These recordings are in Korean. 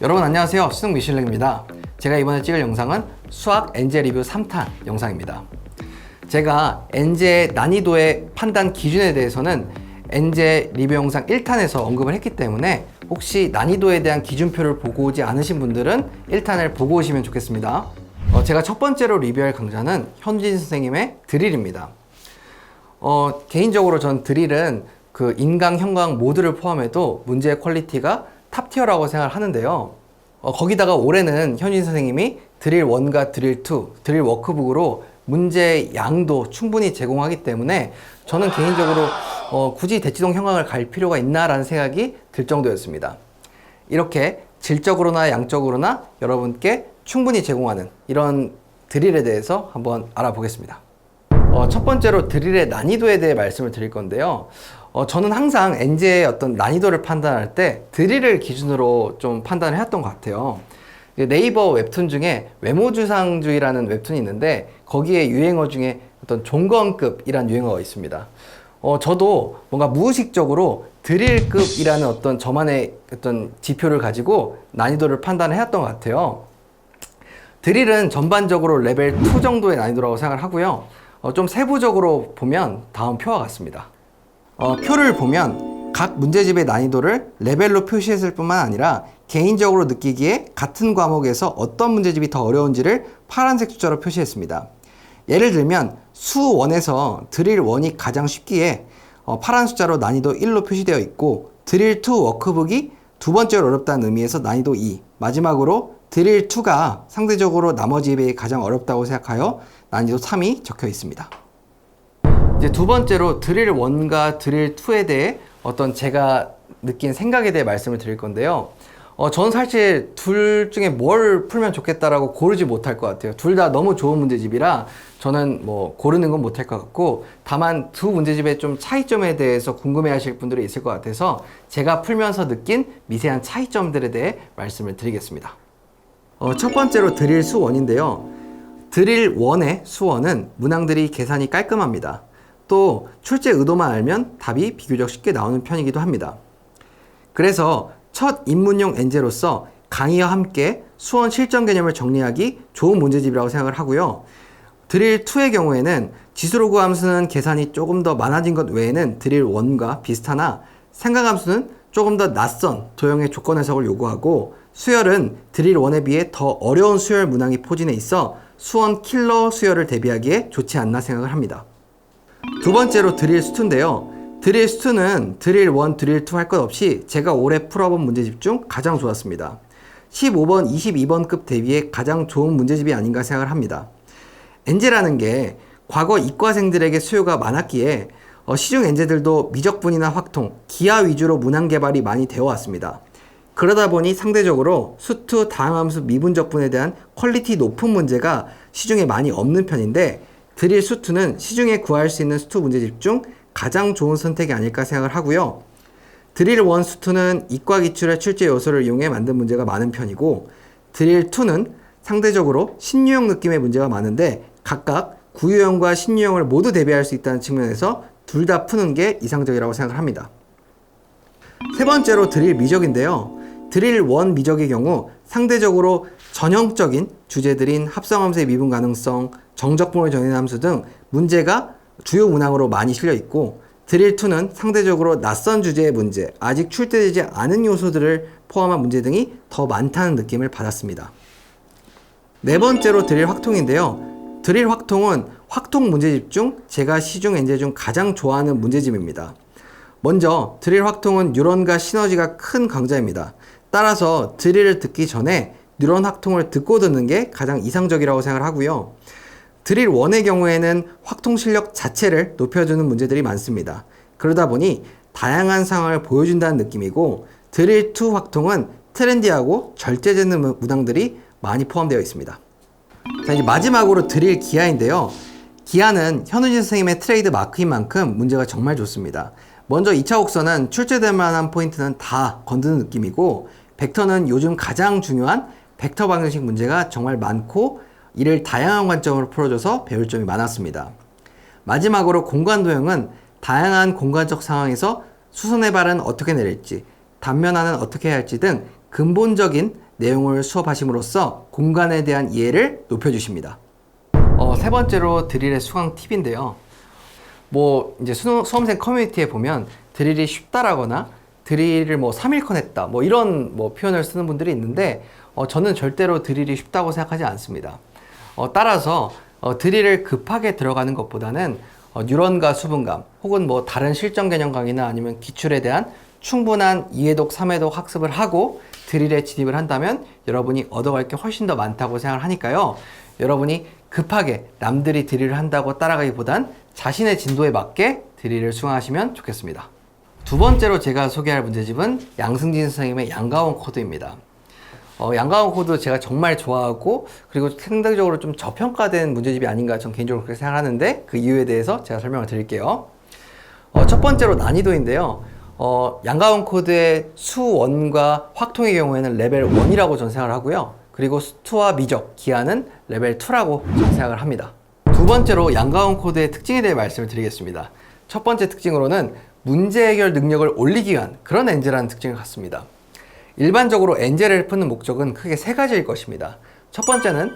여러분 안녕하세요. 수능 미슐랭입니다. 제가 이번에 찍을 영상은 수학 엔제 리뷰 3탄 영상입니다. 제가 엔제의 난이도의 판단 기준에 대해서는 엔제 리뷰 영상 1탄에서 언급을 했기 때문에 혹시 난이도에 대한 기준표를 보고 오지 않으신 분들은 1탄을 보고 오시면 좋겠습니다. 제가 첫 번째로 리뷰할 강좌는 현진 선생님의 드릴입니다. 개인적으로 전 드릴은 그 인강, 형광 모두를 포함해도 문제의 퀄리티가 탑티어라고 생각을 하는데요. 거기다가 올해는 현진 선생님이 드릴 1과 드릴 2, 드릴 워크북으로 문제 양도 충분히 제공하기 때문에 저는 개인적으로 굳이 대치동 형광을 갈 필요가 있나라는 생각이 들 정도였습니다. 이렇게 질적으로나 양적으로나 여러분께 충분히 제공하는 이런 드릴에 대해서 한번 알아보겠습니다. 첫 번째로 드릴의 난이도에 대해 말씀을 드릴 건데요. 저는 항상 엔제의 어떤 난이도를 판단할 때 드릴을 기준으로 좀 판단을 해왔던 것 같아요. 네이버 웹툰 중에 외모주상주의라는 웹툰이 있는데 거기에 유행어 중에 어떤 종건급이라는 유행어가 있습니다. 저도 뭔가 무의식적으로 드릴급이라는 어떤 저만의 어떤 지표를 가지고 난이도를 판단을 해왔던 것 같아요. 드릴은 전반적으로 레벨 2 정도의 난이도라고 생각을 하고요. 좀 세부적으로 보면 다음 표와 같습니다. 표를 보면 각 문제집의 난이도를 레벨로 표시했을 뿐만 아니라 개인적으로 느끼기에 같은 과목에서 어떤 문제집이 더 어려운지를 파란색 숫자로 표시했습니다. 예를 들면 수 1에서 드릴 1이 가장 쉽기에 파란 숫자로 난이도 1로 표시되어 있고 드릴 2 워크북이 두 번째로 어렵다는 의미에서 난이도 2, 마지막으로 드릴 2가 상대적으로 나머지에 비해 가장 어렵다고 생각하여 난이도 3이 적혀 있습니다. 이제 두 번째로 드릴 1과 드릴 2에 대해 어떤 제가 느낀 생각에 대해 말씀을 드릴 건데요. 저는 사실 둘 중에 뭘 풀면 좋겠다라고 고르지 못할 것 같아요. 둘 다 너무 좋은 문제집이라 저는 뭐 고르는 건 못할 것 같고, 다만 두 문제집의 좀 차이점에 대해서 궁금해 하실 분들이 있을 것 같아서 제가 풀면서 느낀 미세한 차이점들에 대해 말씀을 드리겠습니다. 첫 번째로 드릴 수 1인데요. 드릴 1의 수원은 문항들이 계산이 깔끔합니다. 또 출제 의도만 알면 답이 비교적 쉽게 나오는 편이기도 합니다. 그래서 첫 입문용 엔제로서 강의와 함께 수원 실전 개념을 정리하기 좋은 문제집이라고 생각을 하고요. 드릴 2의 경우에는 지수로그 함수는 계산이 조금 더 많아진 것 외에는 드릴 1과 비슷하나 생각함수는 조금 더 낯선 도형의 조건 해석을 요구하고, 수열은 드릴 1에 비해 더 어려운 수열 문항이 포진해 있어 수원 킬러 수열을 대비하기에 좋지 않나 생각을 합니다. 두 번째로 드릴 수2인데요. 드릴 수2는 드릴 1, 드릴 2 할 것 없이 제가 올해 풀어본 문제집 중 가장 좋았습니다. 15번, 22번급 대비해 가장 좋은 문제집이 아닌가 생각을 합니다. 엔제라는 게 과거 이과생들에게 수요가 많았기에 시중 엔제들도 미적분이나 확통, 기하 위주로 문항 개발이 많이 되어 왔습니다. 그러다 보니 상대적으로 수2 다항함수 미분적분에 대한 퀄리티 높은 문제가 시중에 많이 없는 편인데, 드릴 수2는 시중에 구할 수 있는 수2 문제집 중 가장 좋은 선택이 아닐까 생각을 하고요. 드릴 1 수2는 이과 기출의 출제 요소를 이용해 만든 문제가 많은 편이고, 드릴 2는 상대적으로 신유형 느낌의 문제가 많은데 각각 구유형과 신유형을 모두 대비할 수 있다는 측면에서 둘 다 푸는 게 이상적이라고 생각을 합니다. 세 번째로 드릴 미적인데요. 드릴 1 미적의 경우 상대적으로 전형적인 주제들인 합성함수의 미분 가능성, 정적분을 정의하는 함수 등 문제가 주요 문항으로 많이 실려 있고, 드릴 2는 상대적으로 낯선 주제의 문제, 아직 출제되지 않은 요소들을 포함한 문제 등이 더 많다는 느낌을 받았습니다. 네 번째로 드릴 확통인데요. 드릴 확통은 확통 문제집 중 제가 시중 엔제 중 가장 좋아하는 문제집입니다. 먼저 드릴 확통은 뉴런과 시너지가 큰 강자입니다. 따라서 드릴을 듣기 전에 뉴런 확통을 듣고 듣는 게 가장 이상적이라고 생각을 하고요. 드릴 1의 경우에는 확통 실력 자체를 높여주는 문제들이 많습니다. 그러다 보니 다양한 상황을 보여준다는 느낌이고, 드릴 2 확통은 트렌디하고 절제되는 문항들이 많이 포함되어 있습니다. 자, 이제 마지막으로 드릴 기하인데요. 기하는 현우진 선생님의 트레이드 마크인 만큼 문제가 정말 좋습니다. 먼저 2차 곡선은 출제될 만한 포인트는 다 건드는 느낌이고, 벡터는 요즘 가장 중요한 벡터 방정식 문제가 정말 많고 이를 다양한 관점으로 풀어줘서 배울 점이 많았습니다. 마지막으로 공간 도형은 다양한 공간적 상황에서 수선의 발은 어떻게 내릴지, 단면화는 어떻게 해야 할지 등 근본적인 내용을 수업하심으로써 공간에 대한 이해를 높여주십니다. 세 번째로 드릴의 수강 팁인데요. 뭐 이제 수험생 커뮤니티에 보면 드릴이 쉽다라거나 드릴을 뭐 3일컨 했다 뭐 이런 뭐 표현을 쓰는 분들이 있는데 저는 절대로 드릴이 쉽다고 생각하지 않습니다. 따라서 드릴을 급하게 들어가는 것보다는 뉴런과 수분감 혹은 뭐 다른 실전 개념 강의나 아니면 기출에 대한 충분한 2회독, 3회독 학습을 하고 드릴에 진입을 한다면 여러분이 얻어갈 게 훨씬 더 많다고 생각을 하니까요. 여러분이 급하게 남들이 드릴을 한다고 따라가기보단 자신의 진도에 맞게 드릴을 수강하시면 좋겠습니다. 두 번째로 제가 소개할 문제집은 양승진 선생님의 양가원 코드입니다. 양가원 코드 제가 정말 좋아하고 그리고 상대적으로 좀 저평가된 문제집이 아닌가 저는 개인적으로 그렇게 생각하는데 그 이유에 대해서 제가 설명을 드릴게요. 첫 번째로 난이도인데요. 양가원 코드의 수원과 확통의 경우에는 레벨 1이라고 저는 생각을 하고요. 그리고 수투와 미적, 기하는 레벨 2라고 저는 생각을 합니다. 두 번째로 양가원 코드의 특징에 대해 말씀을 드리겠습니다. 첫 번째 특징으로는 문제 해결 능력을 올리기 위한 그런 엔제라는 특징을 갖습니다. 일반적으로 엔제를 푸는 목적은 크게 세 가지일 것입니다. 첫 번째는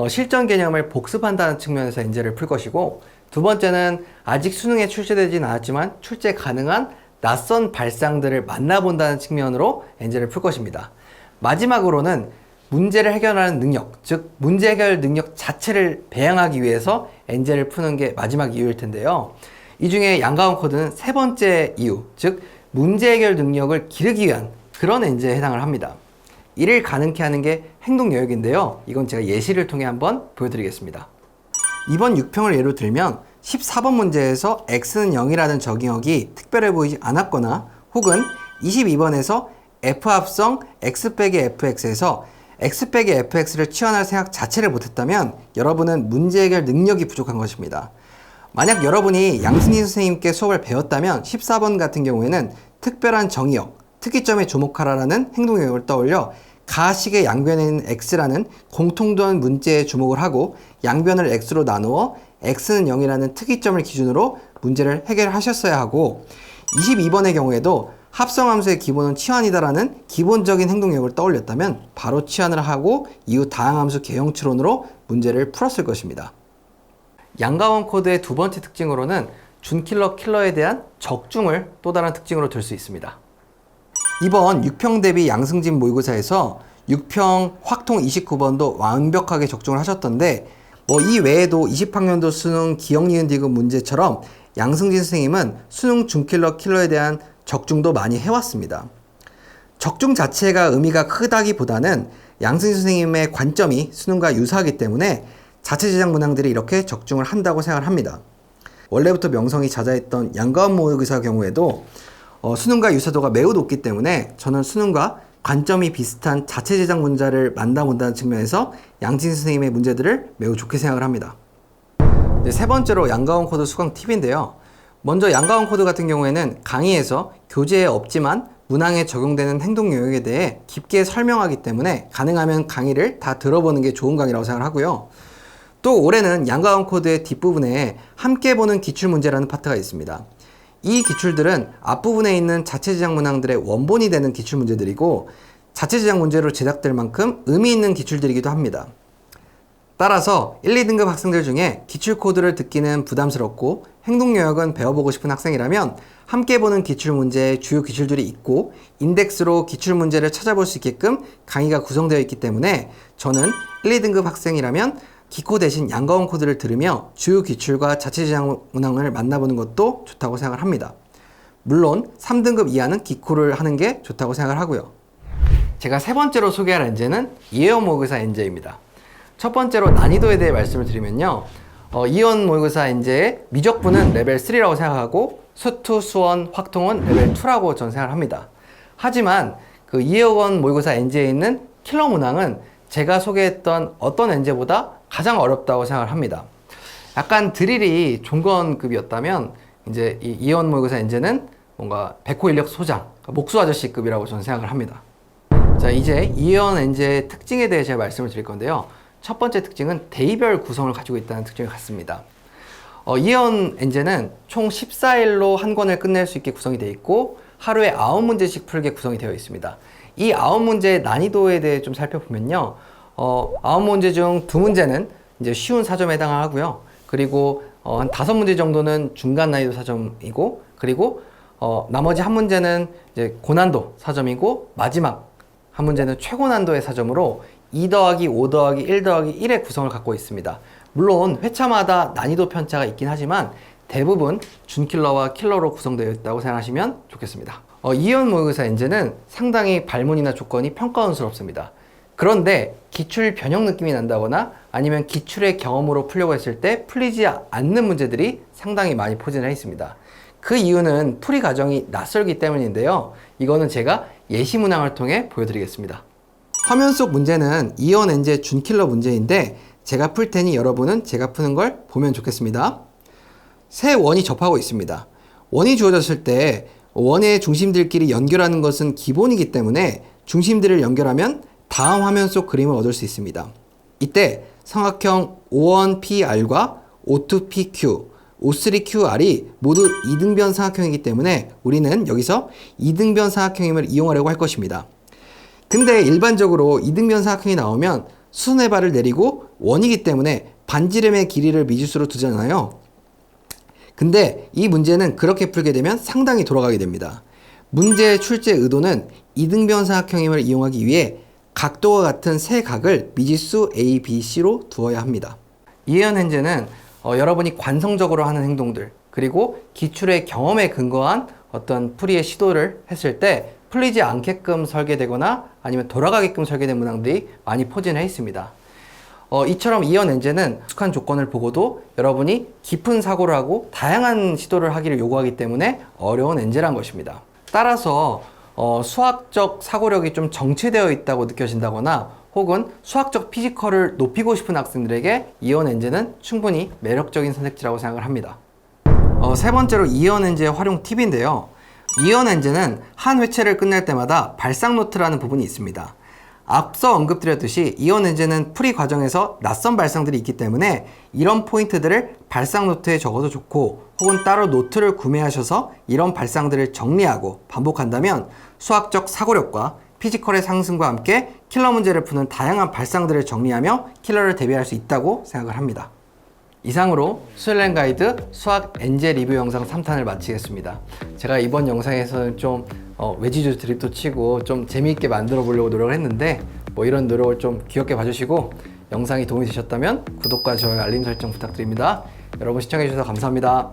실전 개념을 복습한다는 측면에서 엔제를 풀 것이고, 두 번째는 아직 수능에 출제되진 않았지만 출제 가능한 낯선 발상들을 만나본다는 측면으로 엔제를 풀 것입니다. 마지막으로는 문제를 해결하는 능력, 즉 문제 해결 능력 자체를 배양하기 위해서 엔제를 푸는 게 마지막 이유일 텐데요. 이 중에 양가원 코드는 세 번째 이유, 즉 문제 해결 능력을 기르기 위한 그런 엔제에 해당을 합니다. 이를 가능케 하는 게 행동 영역인데요. 이건 제가 예시를 통해 한번 보여드리겠습니다. 이번 6평을 예로 들면 14번 문제에서 x는 0이라는 적용력이 특별해 보이지 않았거나 혹은 22번에서 f합성 x 빼기 fx에서 x 빼기 fx를 치환할 생각 자체를 못했다면 여러분은 문제 해결 능력이 부족한 것입니다. 만약 여러분이 양승진 선생님께 수업을 배웠다면 14번 같은 경우에는 특별한 정의역, 특이점에 주목하라라는 행동 영역을 떠올려 가식의 양변에 있는 x라는 공통된 문제에 주목을 하고 양변을 x로 나누어 x는 0이라는 특이점을 기준으로 문제를 해결하셨어야 하고, 22번의 경우에도 합성함수의 기본은 치환이다라는 기본적인 행동력을 떠올렸다면 바로 치환을 하고 이후 다항함수 개형추론으로 문제를 풀었을 것입니다. 양가원 코드의 두 번째 특징으로는 준킬러 킬러에 대한 적중을 또 다른 특징으로 들 수 있습니다. 이번 6평 대비 양승진 모의고사에서 6평 확통 29번도 완벽하게 적중을 하셨던데 이 외에도 20학년도 수능 기억 니은 디귿 문제처럼 양승진 선생님은 수능 준킬러 킬러에 대한 적중도 많이 해왔습니다. 적중 자체가 의미가 크다기보다는 양승진 선생님의 관점이 수능과 유사하기 때문에 자체 제작 문항들이 이렇게 적중을 한다고 생각을 합니다. 원래부터 명성이 자자했던 양가원 모의고사 경우에도 수능과 유사도가 매우 높기 때문에 저는 수능과 관점이 비슷한 자체 제작 문제를 만나본다는 측면에서 양승진 선생님의 문제들을 매우 좋게 생각을 합니다. 세 번째로 양가원 코드 수강 팁인데요. 먼저 양가원 코드 같은 경우에는 강의에서 교재에 없지만 문항에 적용되는 행동 영역에 대해 깊게 설명하기 때문에 가능하면 강의를 다 들어보는 게 좋은 강의라고 생각을 하고요. 또 올해는 양가원 코드의 뒷부분에 함께 보는 기출문제라는 파트가 있습니다. 이 기출들은 앞부분에 있는 자체 제작 문항들의 원본이 되는 기출문제들이고 자체 제작 문제로 제작될 만큼 의미 있는 기출들이기도 합니다. 따라서 1, 2등급 학생들 중에 기출 코드를 듣기는 부담스럽고 행동 영역은 배워보고 싶은 학생이라면 함께 보는 기출문제에 주요 기출들이 있고 인덱스로 기출문제를 찾아볼 수 있게끔 강의가 구성되어 있기 때문에 저는 1, 2등급 학생이라면 기코 대신 양가원 코드를 들으며 주요 기출과 자체 제작 문항을 만나보는 것도 좋다고 생각을 합니다. 물론 3등급 이하는 기코를 하는 게 좋다고 생각을 하고요. 제가 세 번째로 소개할 엔제는 이혜원 모의고사 엔제입니다. 첫 번째로 난이도에 대해 말씀을 드리면요. 이혜원 모의고사 엔제의 미적분은 레벨 3라고 생각하고 수투, 수원, 확통은 레벨 2라고 저는 생각을 합니다. 하지만 그 이혜원 모의고사 엔제에 있는 킬러 문항은 제가 소개했던 어떤 엔제보다 가장 어렵다고 생각을 합니다. 약간 드릴이 종건급이었다면 이제 이 이혜원 모의고사 엔제는 뭔가 백호 인력 소장, 목수 아저씨급이라고 저는 생각을 합니다. 자, 이제 이혜원 엔제의 특징에 대해 제가 말씀을 드릴 건데요. 첫 번째 특징은 대의별 구성을 가지고 있다는 특징을 갖습니다. 이혜원 엔제는 총 14일로 한 권을 끝낼 수 있게 구성이 되어 있고 하루에 9문제씩 풀게 구성이 되어 있습니다. 이 9문제의 난이도에 대해 좀 살펴보면요. 9문제 중 2문제는 이제 쉬운 사점에 해당하고요. 그리고 한 5문제 정도는 중간 난이도 사점이고, 그리고 나머지 한 문제는 이제 고난도 사점이고, 마지막 한 문제는 최고 난도의 사점으로 2 더하기 5 더하기 1 더하기 1의 구성을 갖고 있습니다. 물론 회차마다 난이도 편차가 있긴 하지만 대부분 준킬러와 킬러로 구성되어 있다고 생각하시면 좋겠습니다. 이원 모의고사 엔제는 상당히 발문이나 조건이 평가원스럽습니다. 그런데 기출 변형 느낌이 난다거나 아니면 기출의 경험으로 풀려고 했을 때 풀리지 않는 문제들이 상당히 많이 포진해 있습니다. 그 이유는 풀이 과정이 낯설기 때문인데요. 이거는 제가 예시 문항을 통해 보여드리겠습니다. 화면 속 문제는 이원 엔제 준킬러 문제인데 제가 풀 테니 여러분은 제가 푸는 걸 보면 좋겠습니다. 세 원이 접하고 있습니다. 원이 주어졌을 때 원의 중심들끼리 연결하는 것은 기본이기 때문에 중심들을 연결하면 다음 화면 속 그림을 얻을 수 있습니다. 이때 삼각형 O1PR과 O2PQ, O3QR이 모두 이등변 삼각형이기 때문에 우리는 여기서 이등변 삼각형임을 이용하려고 할 것입니다. 근데 일반적으로 이등변 삼각형이 나오면 수선의 발을 내리고 원이기 때문에 반지름의 길이를 미지수로 두잖아요. 근데 이 문제는 그렇게 풀게 되면 상당히 돌아가게 됩니다. 문제의 출제 의도는 이등변 삼각형임을 이용하기 위해 각도가 같은 세 각을 미지수 A, B, C로 두어야 합니다. 이해연 현재는 여러분이 관성적으로 하는 행동들, 그리고 기출의 경험에 근거한 어떤 풀이의 시도를 했을 때 풀리지 않게끔 설계되거나 아니면 돌아가게끔 설계된 문항들이 많이 포진해 있습니다. 이처럼 이원 엔제는 익숙한 조건을 보고도 여러분이 깊은 사고를 하고 다양한 시도를 하기를 요구하기 때문에 어려운 엔제란 것입니다. 따라서 수학적 사고력이 좀 정체되어 있다고 느껴진다거나 혹은 수학적 피지컬을 높이고 싶은 학생들에게 이원 엔제는 충분히 매력적인 선택지라고 생각을 합니다. 세 번째로 이원 엔제의 활용 팁인데요. 이원 엔제는 한 회체를 끝낼 때마다 발상 노트라는 부분이 있습니다. 앞서 언급드렸듯이 이원 엔제는 풀이 과정에서 낯선 발상들이 있기 때문에 이런 포인트들을 발상 노트에 적어도 좋고 혹은 따로 노트를 구매하셔서 이런 발상들을 정리하고 반복한다면 수학적 사고력과 피지컬의 상승과 함께 킬러 문제를 푸는 다양한 발상들을 정리하며 킬러를 대비할 수 있다고 생각을 합니다. 이상으로 수일랜 가이드 수학 엔제 리뷰 영상 3탄을 마치겠습니다. 제가 이번 영상에서는 좀 외지주 드립도 치고 좀 재미있게 만들어 보려고 노력을 했는데 이런 노력을 좀 귀엽게 봐주시고 영상이 도움이 되셨다면 구독과 좋아요, 알림 설정 부탁드립니다. 여러분 시청해 주셔서 감사합니다.